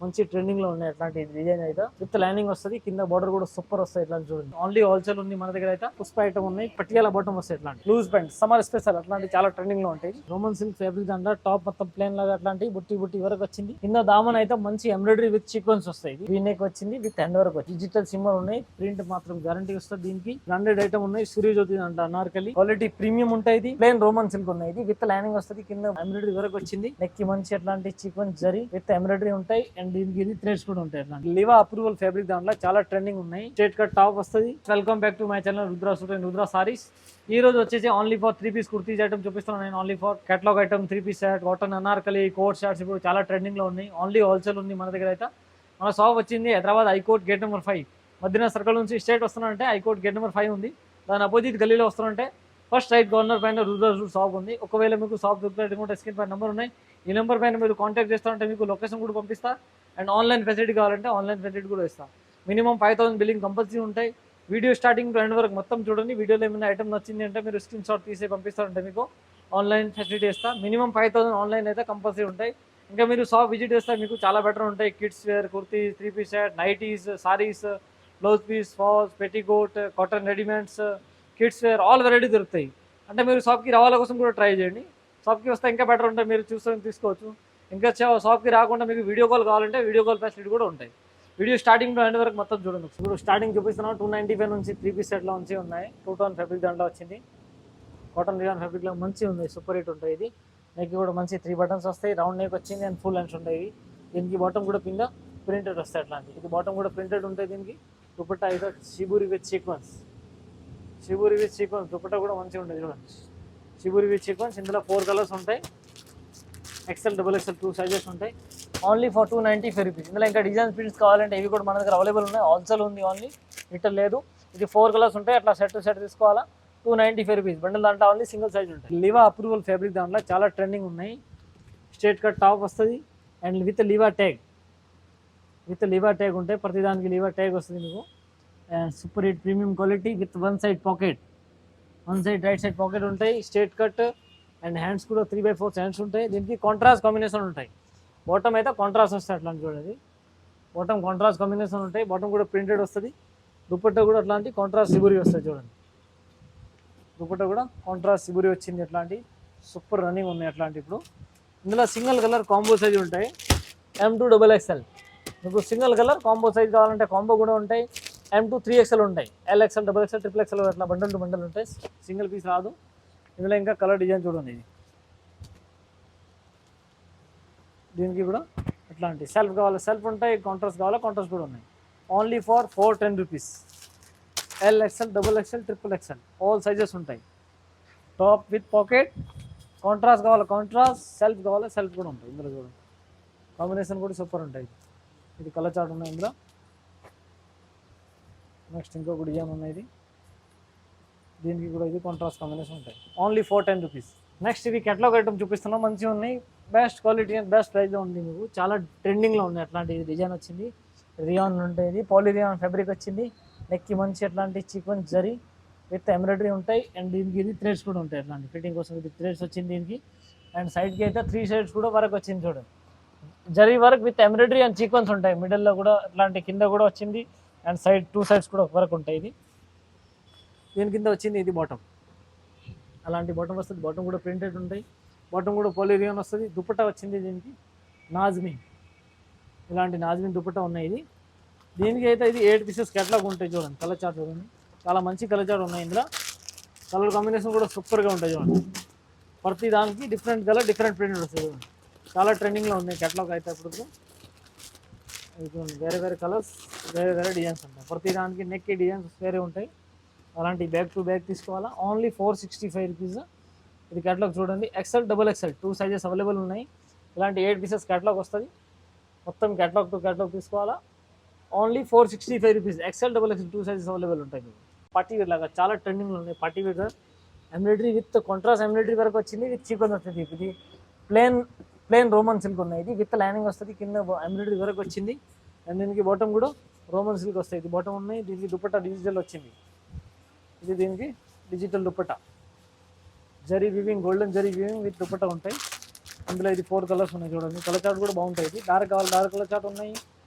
మంచి ట్రెండింగ్ లో ఉన్నాయి అట్లాంటి డిజైన్ అయితే విత్ లైనింగ్ వస్తుంది, కింద బార్డర్ కూడా సూపర్ వస్తాయి. ఇట్లాంటి చూడండి, ఓన్లీ హోల్సేల్ ఉంది మన దగ్గర అయితే. పుష్ప ఐటమ్ ఉన్నాయి, పట్టియాల బాటమ్ వస్తాయి, ఇట్లాంటి లూజ్ ప్యాంట్ సమ్మర్ స్పెషల్ అట్లాంటి చాలా ట్రెండింగ్ లో ఉంటాయి. రోమన్ సిల్క్ ఫ్యాబ్రిక్ అంట, టాప్ మొత్తం ప్లేన్ లాగా అట్లాంటి బుట్టి బుట్టి వరకు వచ్చింది. కింద దామన్ అయితే మంచి ఎంబ్రాయిడరీ విత్ సీక్వెన్స్ వస్తాయి. వీనెక్ వచ్చింది విత్ ఎండ్ వరకు వచ్చింది. డిజిటల్ సిమ్మర్ ఉన్నాయి, ప్రింట్ మాత్రం గ్యారంటీ వస్తుంది. దీనికి బ్రాండెడ్ ఐటమ్ ఉన్నాయి, సూర్యజ్యోతి అంట అనార్కలి క్వాలిటీ ప్రీమియం ఉంటాయి. ఇది ప్లేన్ రోమన్ సిల్క్ ఉన్నాయి, ఇది విత్ లైనింగ్ వస్తుంది, కింద ఎంబ్రాయిడరీ వరకు వచ్చింది. నెక్ కి మంచి అట్లాంటి సీక్వెన్స్ జరీ విత్ ఎంబ్రాయిడరీ ఉంటాయి. అండ్ దీనికి ఇది థ్రెడ్స్ కూడా ఉంటాయి. అట్లాంటి లివా అప్రూవల్ ఫ్యాబ్రిక్ దాంట్లో చాలా ట్రెండింగ్ ఉన్నాయి. స్ట్రేట్ కట్ టాప్ వస్తుంది. Welcome back to my channel Rudra suit and Rudra sarees. ఈ రోజు వచ్చేసి only for 3 piece kurtis item చూపిస్తున్నాను నేను. Only for catalog item 3 piece set, cotton anarkali, coat shorts ఇప్పుడు చాలా ట్రెండింగ్ లో ఉన్నాయి. ఓన్లీ హోల్సేల్ ఉంది మన దగ్గర అయితే. మన షాప్ వచ్చింది Hyderabad high court gate number 5 Madina circle నుంచి స్ట్రేట్ వస్తున్నారంటే హైకోర్ట్ గేట్ నెంబర్ 5 ఉంది. దాని అపోజిట్ గల్లీలో వస్తున్నారంటే ఫస్ట్ రైట్ కార్నర్ పైన రుద్ర సూట్ షాప్ ఉంది. ఒకవేళ మీకు షాప్ దొరికినట్టు స్క్రీన్ పైన నెంబర్ ఉన్నాయి, ఈ నెంబర్ పైన మీరు కాంటాక్ట్ చేస్తారంటే మీకు లొకేషన్ కూడా పంపిస్తా. అండ్ ఆన్లైన్ ఫెసిలిటీ కావాలంటే ఆన్లైన్ ఫెసిలిటీ కూడా ఇస్తాం. మినిమం 5000 బిల్లింగ్ కంపల్సరీ ఉంటాయి. వీడియో స్టార్టింగ్ టు ఎండ్ వరకు మొత్తం చూడండి. వీడియోలో ఏమైనా ఐటమ్ నచ్చింది అంటే మీరు స్క్రీన్ షాట్ తీసి పంపిస్తారంటే మీకు ఆన్లైన్ ఫెసిలిటీ ఇస్తా. మినిమం 5000 ఆన్లైన్ అయితే కంపల్సరీ ఉంటాయి. ఇంకా మీరు షాప్ విజిట్ చేస్తే మీకు చాలా బెటర్ ఉంటాయి. Kids wear, kurtis, 3 piece set, nighties, sarees, blouse piece, falls, petticoat, cotton readymades, kids wear all variety దొరుకుతాయి. అంటే మీరు షాప్కి రావాల కోసం కూడా ట్రై చేయండి. షాప్కి వస్తే ఇంకా బెటర్ ఉంటాయి, మీరు చూసుకొని తీసుకోవచ్చు. ఇంకా షాప్కి రాకుండా మీకు వీడియో కాల్ కావాలంటే వీడియో కాల్ ఫెసిలిటీ కూడా ఉంటాయి. వీడియో స్టార్టింగ్ టు ఎండ్ వరకు మొత్తం చూడండి. ఇప్పుడు స్టార్టింగ్ చూపిస్తున్నాం 295 నుంచి 3 పీస్ సెట్లో నుంచి ఉన్నాయి. 2 టోన్ ఫ్యాబ్రిక్ దాంట్లో వచ్చింది. కాటన్ రియాన్ ఫ్యాబ్రిక్లో మంచి ఉంది, సూపర్ హిట్ ఉంటాయి. ఇది నెక్ కూడా మంచి 3 బటన్స్ వస్తాయి, రౌండ్ నెక్ వచ్చింది అండ్ ఫుల్ హ్యాండ్స్ ఉంటాయి. దీనికి బాటమ్ కూడా కింద ప్రింటెడ్ వస్తాయి అట్లాంటి. ఇది బాటమ్ కూడా ప్రింటెడ్ ఉంటాయి. దీనికి దుపట్టా అయితే shibori with sequence, shibori with sequence dupatta కూడా మంచిగా ఉంటుంది చూడండి. షిబూరి విత్ సీక్వెన్స్, ఇందులో 4 కలర్స్ ఉంటాయి. XL, XXL 2 సైజెస్ ఉంటాయి. Only for 295 rupees. ఇందులో ఇంకా డిజైన్ ప్రింట్స్ కావాలంటే ఇవి కూడా మన దగ్గర అవైలబుల్ ఉన్నాయి. హోల్సేల్ ఉంది, ఓన్లీ రిటైల్ లేదు. ఇది 4 కలర్స్ ఉంటాయి. అట్లా సెట్ తీసుకోవాలా 295 రూపీస్. బండిల్ దాంట్లో ఓన్లీ సింగిల్ సైజ్ ఉంటాయి. లివా అప్రూవల్ ఫ్యాబ్రిక్ దాంట్లో చాలా ట్రెండింగ్ ఉన్నాయి. స్ట్రేట్ కట్ టాప్ వస్తుంది అండ్ విత్ లివా ట్యాగ్, ఉంటాయి. ప్రతి దానికి లివా ట్యాగ్ వస్తుంది మీకు. And super hit premium quality with 1 side pocket, 1 side right side pocket ఉంటాయి. స్ట్రేట్ కట్ అండ్ హ్యాండ్స్ కూడా 3/4 హ్యాండ్స్ ఉంటాయి. దీనికి కాంట్రాస్ట్ కాంబినేషన్ ఉంటాయి. బాటమ్ అయితే కాంట్రాస్ట్ వస్తాయి అట్లాంటి చూడండి. బాటమ్ కాంట్రాస్ట్ కాంబినేషన్ ఉంటాయి. బాటమ్ కూడా ప్రింటెడ్ వస్తుంది. దుపట్టా కూడా అట్లాంటి కాంట్రాస్ట్ సిబురి వస్తుంది చూడండి. దుపట్టా కూడా కాంట్రాస్ట్ సిబురి వచ్చింది. అట్లాంటి సూపర్ రన్నింగ్ ఉన్నాయి అట్లాంటి. ఇప్పుడు ఇందులో సింగిల్ కలర్ కాంబో సైజ్ ఉంటాయి. M2 XXL. మీకు సింగిల్ కలర్ కాంబో సైజ్ కావాలంటే కాంబో కూడా ఉంటాయి. M2 3XL ఉంటాయి. LXL, XXL, XXL అట్లా బండల్ టు బండల్ ఉంటాయి. సింగిల్ పీస్ రాదు. ఇందులో ఇంకా కలర్ డిజైన్ చూడండి. దీనికి కూడా అట్లాంటి సెల్ఫ్ కావాలి, సెల్ఫ్ ఉంటాయి. కాంట్రాస్ట్ కావాలా, కాంట్రాస్ట్ కూడా ఉన్నాయి. Only for 410 rupees. LXL, XXL, XXL all sizes ఉంటాయి. టాప్ విత్ పాకెట్, కాంట్రాస్ట్ కావాలా కాంట్రాస్ట్, సెల్ఫ్ కావాలా సెల్ఫ్ కూడా ఉంటాయి. ఇందులో చూడండి కాంబినేషన్ కూడా సూపర్ ఉంటాయి. ఇది కలర్ చార్ట్ ఉన్నాయి ఇందులో. నెక్స్ట్ ఇంకొక డిజైన్ ఉన్నాయి. దీనికి కూడా ఇది కాంట్రాస్ట్ కాంబినేషన్ ఉంటాయి. Only 410 rupees. నెక్స్ట్ ఇవి కేటలాగ్ ఐటమ్ చూపిస్తున్నాం. మంచిగా ఉన్నాయి, బెస్ట్ క్వాలిటీ అండ్ బెస్ట్ ప్రైస్లో ఉంది. మీకు చాలా ట్రెండింగ్లో ఉన్నాయి. అట్లాంటి డిజైన్ వచ్చింది. రియాన్ ఉంటుంది, పాలీ రియాన్ ఫ్యాబ్రిక్ వచ్చింది. నెక్కి మంచి అట్లాంటి సీక్వెన్స్ జరీ విత్ ఎంబ్రాయిడరీ ఉంటాయి. అండ్ దీనికి ఇది థ్రెడ్స్ కూడా ఉంటాయి. అట్లాంటి ఫిట్టింగ్ కోసం ఇది థ్రెడ్స్ వచ్చింది దీనికి. అండ్ సైడ్కి అయితే 3 సైడ్స్ కూడా వర్క్ వచ్చింది చూడండి. Zari work with embroidery and sequence ఉంటాయి. మిడిల్లో కూడా అట్లాంటి కింద కూడా వచ్చింది. అండ్ సైడ్ 2 సైడ్స్ కూడా వర్క్ ఉంటాయి. ఇది దీని కింద వచ్చింది. ఇది బాటమ్, అలాంటి బాటమ్ వస్తుంది. బాటమ్ కూడా ప్రింటెడ్ ఉంటాయి. బాటమ్ కూడా పోలీరియాన్ వస్తుంది. దుపట్టా వచ్చింది దీనికి నాజ్మిన్, ఇలాంటి నాజ్మిన్ దుపట్టా ఉన్నాయి. ఇది దీనికి అయితే ఇది 8 పీసెస్ కేటలాగ్ ఉంటాయి చూడండి. కలర్ చార్ట్ చూడండి, చాలా మంచి కలర్ చార్ట్ ఉన్నాయి. ఇందులో కలర్ కాంబినేషన్ కూడా సూపర్గా ఉంటాయి చూడండి. ప్రతి దానికి డిఫరెంట్ కలర్, డిఫరెంట్ ప్రింట్ వస్తుంది చూడండి. చాలా ట్రెండింగ్లో ఉన్నాయి కేటలాగ్ అయితే. ఇప్పుడు వేరే వేరే కలర్స్, వేరే వేరే డిజైన్స్ ఉంటాయి. ప్రతి దానికి నెక్ డిజైన్స్ వేరే ఉంటాయి. అలాంటి బ్యాక్ టు బ్యాక్ తీసుకోవాలా. Only 465 rupees. ఇది కేటలాగ్ చూడండి. XL, XXL 2 సైజెస్ అవైలబుల్ ఉన్నాయి. ఇలాంటి 8 పీసెస్ కేటలాగ్ వస్తుంది. మొత్తం కేటలాగ్ టు కేటలాగ్ తీసుకోవాలా. Only 465 rupees. XL, XXL 2 sizes available ఉంటాయి. పార్టీ వేర్ లాగా చాలా ట్రెండింగ్లో ఉన్నాయి. Party wear embroidery with contrast embroidery వరకు వచ్చింది. విత్ సీక్వెన్స్ వస్తుంది. ఇది ప్లేన్ రోమన్ సిల్క్ ఉన్నాయి. ఇది విత్ లైనింగ్ వస్తుంది. కింద ఎంబ్రాయిడరీ వరకు వచ్చింది. అండ్ దీనికి బాటమ్ కూడా రోమన్ సిల్క్ వస్తాయి. ఇది బాటమ్ ఉన్నాయి. దీనికి దుపట్టా డిజిటల్ వచ్చింది. ఇది దీనికి digital dupatta, zari weaving, golden zari weaving with dupatta ఉంటాయి. ఇందులో ఇది 4 కలర్స్ ఉన్నాయి చూడండి. కలర్ చార్ట్ కూడా బాగుంటాయి. ఇది డార్క్ కావాలి డార్క్ కలర్ చార్ట్ ఉన్నాయి,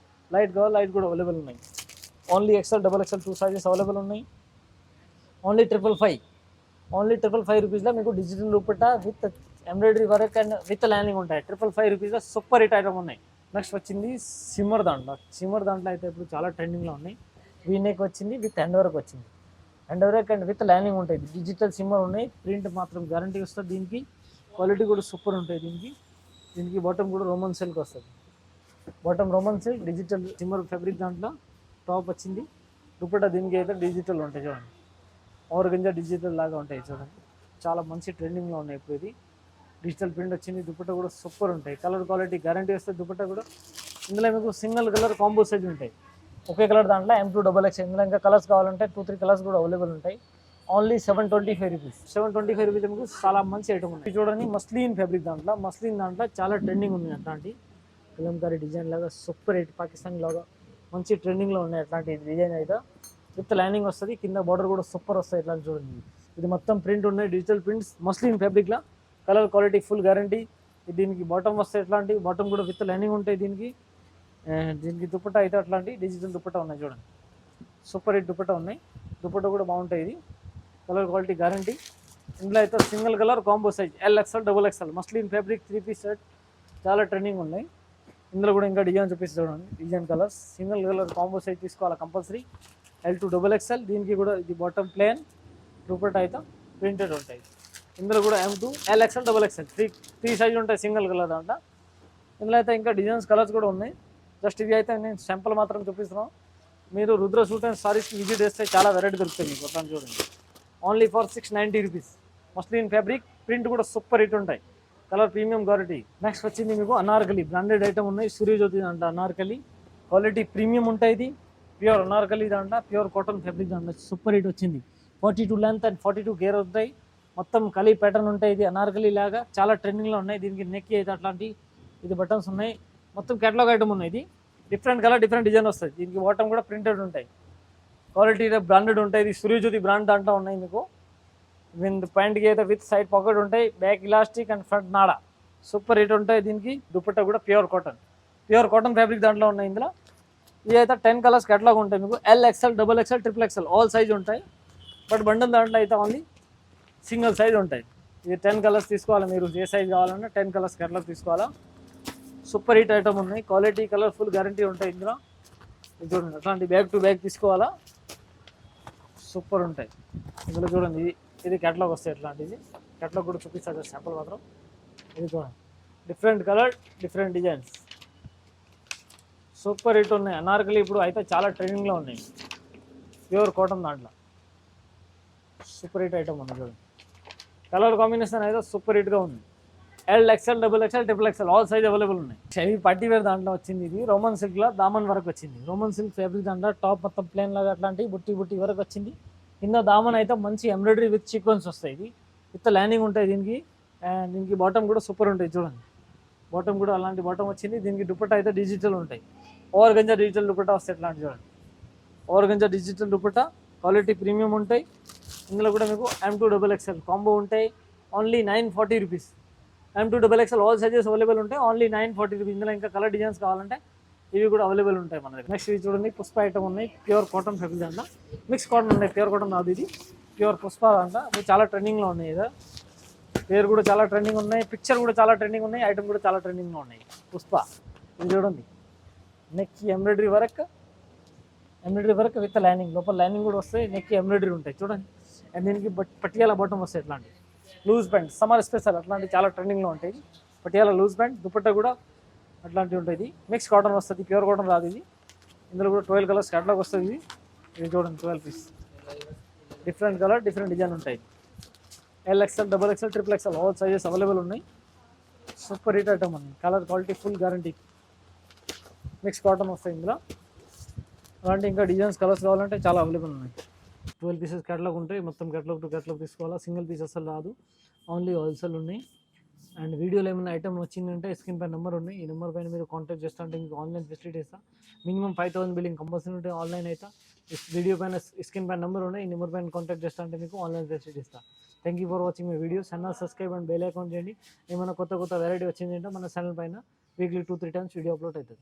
లైట్ కావాలి లైట్ కూడా అవైలబుల్ ఉన్నాయి. Only XL double XL 2 sizes available ఉన్నాయి. ఓన్లీ 555 ఓన్లీ 555 రూపీస్లో మీకు digital dupatta with embroidery work and with lining ఉంటాయి. 555 రూపీస్లో సూపర్ హిట్ ఐటమ్ ఉన్నాయి. నెక్స్ట్ వచ్చింది సిమ్మర్ దాంట్లో అయితే ఇప్పుడు చాలా ట్రెండింగ్లో ఉన్నాయి. వీనెక్ వచ్చింది విత్ హ్యాండ్ వర్క్ వచ్చింది. Hand work and with lining ఉంటుంది. డిజిటల్ సిమ్మర్ ఉన్నాయి. ప్రింట్ మాత్రం గ్యారంటీ వస్తుంది. దీనికి క్వాలిటీ కూడా సూపర్ ఉంటాయి. దీనికి బాటమ్ కూడా రోమన్ సిల్క్ వస్తుంది. Bottom roman silk digital shimmer fabric దాంట్లో టాప్ వచ్చింది. దుపట్టా దీనికి అయితే డిజిటల్ ఉంటాయి చూడండి. ఆర్గంజా డిజిటల్ లాగా ఉంటాయి చూడండి. చాలా మంచి ట్రెండింగ్లో ఉన్నాయి ఇప్పుడు. ఇది డిజిటల్ ప్రింట్ వచ్చింది. దుపట్టా కూడా సూపర్ ఉంటాయి. కలర్ క్వాలిటీ గ్యారంటీ వస్తుంది. దుపట్టా కూడా ఇందులో మీకు సింగిల్ కలర్ కాంబో సైజ్ ఉంటాయి. ఒకే కలర్ దాంట్లో M2XX. ఇందులో ఇంకా కలర్స్ కావాలంటే 2-3 కలర్స్ కూడా అవైలబుల్ ఉంటాయి. Only 725 rupees. 725 రూపీస్ మీకు చాలా మంచి ఐటమ్ ఉంది. చూడండి మస్లిన్ ఫ్యాబ్రిక్ దాంట్లో చాలా ట్రెండింగ్ ఉంది. అట్లాంటి కలంకారీ డిజైన్ లాగా సూపర్ హిట్ పాకిస్తాన్ లాగా మంచి ట్రెండింగ్లో ఉన్నాయి. అట్లాంటి డిజైన్ అయితే విత్ లైనింగ్ వస్తుంది. కింద బార్డర్ కూడా సూపర్ వస్తాయి. ఇట్లా చూడండి. ఇది మొత్తం ప్రింట్ ఉన్నాయి. డిజిటల్ ప్రింట్స్ మస్లిన్ ఫ్యాబ్రిక్లో కలర్ క్వాలిటీ ఫుల్ గ్యారంటీ. దీనికి బాటమ్ వస్తాయి. ఎట్లాంటి బాటమ్ కూడా విత్ లైనింగ్ ఉంటాయి. దీనికి దుపట్టా అయితే అట్లాంటి డిజిటల్ దుపట్టా ఉన్నాయి చూడండి. సూపర్ హిట్ దుపట్టా ఉన్నాయి. దుపట్టా కూడా బాగుంటాయి. ఇది కలర్ క్వాలిటీ గ్యారంటీ. ఇందులో అయితే single colour combo size LXL XXL muslin fabric 3 piece set చాలా ట్రెండింగ్ ఉన్నాయి. ఇందులో కూడా ఇంకా డిజైన్ చూపిస్తే చూడండి. Design colours single colour combo size తీసుకోవాలి కంపల్సరీ. L2XXL. దీనికి కూడా ఇది బాటమ్ ప్లేన్, దుపట్టా అయితే ప్రింటెడ్ ఉంటాయి. ఇందులో కూడా M2 LXL XXL 3 సైజ్ ఉంటాయి సింగిల్ కలర్ దాంట్లో. ఇందులో అయితే ఇంకా డిజైన్స్ కలర్స్ కూడా ఉన్నాయి. జస్ట్ ఇవి అయితే నేను శాంపుల్ మాత్రం చూపిస్తున్నాను. మీరు రుద్ర సూట్ అండ్ సారీస్కి విజిట్ చేస్తే చాలా వెరైటీ దొరుకుతాయి మీకు. మొత్తం చూడండి. Only for 690 rupees. Muslin fabric print కూడా సూపర్ హిట్ ఉంటాయి. Colour premium quality. నెక్స్ట్ వచ్చింది మీకు అనార్కలి బ్రాండెడ్ ఐటమ్ ఉన్నాయి. సూర్యజ్యోతి అంట అనార్కలి క్వాలిటీ ప్రీమియం ఉంటాయి. ఇది ప్యూర్ అనార్కలి దాంట్లో ప్యూర్ కాటన్ ఫ్యాబ్రిక్ దాంట్లో సూపర్ హిట్ వచ్చింది. 42 లెంత్ అండ్ 42 గేర్ ఉంటాయి. మొత్తం కలీ ప్యాటర్న్ ఉంటాయి. ఇది అనార్కలి లాగా చాలా ట్రెండింగ్లో ఉన్నాయి. దీనికి నెక్ అయితే అట్లాంటి ఇది బటన్స్ ఉన్నాయి. మొత్తం కేటలాగ్ ఐటమ్ ఉన్నాయి. ఇది డిఫరెంట్ కలర్ డిఫరెంట్ డిజైన్ వస్తుంది. దీనికి బాటమ్ కూడా ప్రింటెడ్ ఉంటాయి. క్వాలిటీ బ్రాండెడ్ ఉంటాయి. ఇది సూర్యజ్యోతి బ్రాండ్ దాంట్లో ఉన్నాయి మీకు. ప్యాంట్కి అయితే విత్ సైడ్ పాకెట్ ఉంటాయి. బ్యాక్ ఇలాస్టిక్ అండ్ ఫ్రంట్ నాడా సూపర్ హిట్ ఉంటాయి. దీనికి దుపట్టా కూడా ప్యూర్ కాటన్ ఫ్యాబ్రిక్ దాంట్లో ఉన్నాయి. ఇందులో ఇవి అయితే 10 కలర్స్ కేటలాగ్ ఉంటాయి మీకు. LXL XXL XXL all size ఉంటాయి. బట్ బండల్ దాంట్లో అయితే ఓన్లీ సింగిల్ సైజ్ ఉంటాయి. ఇది 10 కలర్స్ తీసుకోవాలి మీరు. ఏ సైజ్ కావాలన్నా 10 కలర్స్ కేటలాగ్ తీసుకోవాలా. సూపర్ హిట్ ఐటమ్ ఉన్నాయి. క్వాలిటీ కలర్ ఫుల్ గ్యారంటీ ఉంటాయి. ఇందులో చూడండి అట్లాంటి బ్యాగ్ టు బ్యాగ్ తీసుకోవాలా. సూపర్ ఉంటాయి. ఇందులో చూడండి ఇది కేటలాగ్ వస్తాయి. అట్లాంటిది కేటలాగ్ కూడా చూపిస్తారు శాంపుల్ మాత్రం. ఇది చూడండి different colour different designs super hit ఉన్నాయి. అనార్కలి ఇప్పుడు అయితే చాలా ట్రెండింగ్లో ఉన్నాయి. ప్యూర్ కాటన్ దాంట్లో సూపర్ హిట్ ఐటమ్ ఉంది చూడండి. కలర్ కాంబినేషన్ అయితే సూపర్ హిట్గా ఉంది. LXL XXL XXL all size available ఉన్నాయి. హెవీ పార్టీ వేర్ దాంట్లో వచ్చింది. ఇది రోమన్ సిల్క్లో దామన్ వరకు వచ్చింది. రోమన్ సిల్క్ ఫ్యాబ్రిక్ దాంట్లో టాప్ మొత్తం ప్లేన్ లాగా అట్లాంటి బుట్టి వరకు వచ్చింది. కింద దామన్ అయితే మంచి ఎంబ్రాయిడరీ విత్ సీక్వెన్స్ వస్తాయి. ఇది విత్ లైనింగ్ ఉంటాయి. దీనికి బాటమ్ కూడా సూపర్ ఉంటాయి చూడండి. బాటమ్ కూడా అలాంటి బాటమ్ వచ్చింది. దీనికి దుపట్టా అయితే డిజిటల్ ఉంటాయి. ఓవర్గంజా డిజిటల్ దుపట్టా వస్తాయి. ఎట్లాంటి చూడండి organza digital dupatta quality premium ఉంటాయి. ఇందులో కూడా మీకు M2XXL కాంబో ఉంటాయి. Only 940 rupees. M2XXL all sizes available ఉంటాయి. Only 940 rupees. ఇందులో ఇంకా కలర్ డిజైన్స్ కావాలంటే ఇవి కూడా అవైలబుల్ ఉంటాయి మన దగ్గర. నెక్స్ట్ ఇది చూడండి పుష్ప ఐటమ్ ఉన్నాయి. ప్యూర్ కాటన్ ఫ్యాబ్రిక్ దాంట్లో మిక్స్ కాటన్ ఉన్నాయి. ప్యూర్ కాటన్ కాదు ఇది ప్యూర్ పుష్ప దాంట్లో. ఇవి చాలా ట్రెండింగ్లో ఉన్నాయి. ఇది పేరు కూడా చాలా ట్రెండింగ్ ఉన్నాయి. పిక్చర్ కూడా చాలా ట్రెండింగ్ ఉన్నాయి. ఐటమ్ కూడా చాలా ట్రెండింగ్లో ఉన్నాయి. పుష్ప ఇది చూడండి. Neck embroidery work with lining. లోపల లైనింగ్ కూడా వస్తాయి. నెక్ ఎంబ్రాయిడరీ ఉంటాయి చూడండి. అండ్ దీనికి పట్టియాల బాటమ్ వస్తాయి. ఇట్లాంటి లూజ్ ప్యాంట్ సమ్మర్ స్పెషల్ అట్లాంటి చాలా ట్రెండింగ్లో ఉంటాయి. పట్టియాల లూజ్ ప్యాంట్ దుపట్టా కూడా అట్లాంటివి ఉంటుంది. మిక్స్ కాటన్ వస్తుంది. ప్యూర్ కాటన్ రాదు ఇది. ఇందులో కూడా 12 కలర్స్ కేటలాగ్ వస్తుంది. ఇది చూడండి 12 piece. Different colour different design ఉంటాయి. LXL XXL XXL all sizes available ఉన్నాయి. సూపర్ హిట్ ఐటమ్ అండి. Colour quality full guarantee. Mix cotton వస్తాయి. ఇందులో అలాంటి ఇంకా డిజైన్స్ కలర్స్ కావాలంటే చాలా అవైలబుల్ ఉన్నాయి. 12 పీసెస్ కేటలాగ్ ఉంటాయి. మొత్తం కేటలాగ్ టు కేటలాగ్ తీసుకోవాలా. సింగిల్ పీస్ అసలు రాదు. ఓన్లీ హోల్సేల్ ఉన్నాయి. అండ్ వీడియోలో ఏమైనా ఐటమ్ వచ్చిందంటే స్క్రీన్ పైన నెంబర్ ఉన్నాయి. ఈ నెంబర్ పైన మీరు కాంటాక్ట్ చేస్తా అంటే మీకు ఆన్లైన్ ఫెసిలిటీ ఇస్తా. మినిమం 5000 బిల్లింగ్ కంపల్సరీ ఉంటే ఆన్లైన్ అయితే వీడియో పైన స్క్రీన్ పైన నెంబర్ ఉన్నాయి. ఈ నెంబర్ పైన కాంటాక్ట్ చేస్తా అంటే మీకు ఆన్లైన్ ఫెసిలిటీ ఇస్తా. Thank you for watching my videos. Channel subscribe and bell icon చేయండి. ఏమైనా కొత్త వెరైటీ వచ్చిందంటే మన ఛానల్ పైన వీక్లీ 2-3 టైమ్స్ వీడియో అప్లోడ్ అవుతుంది.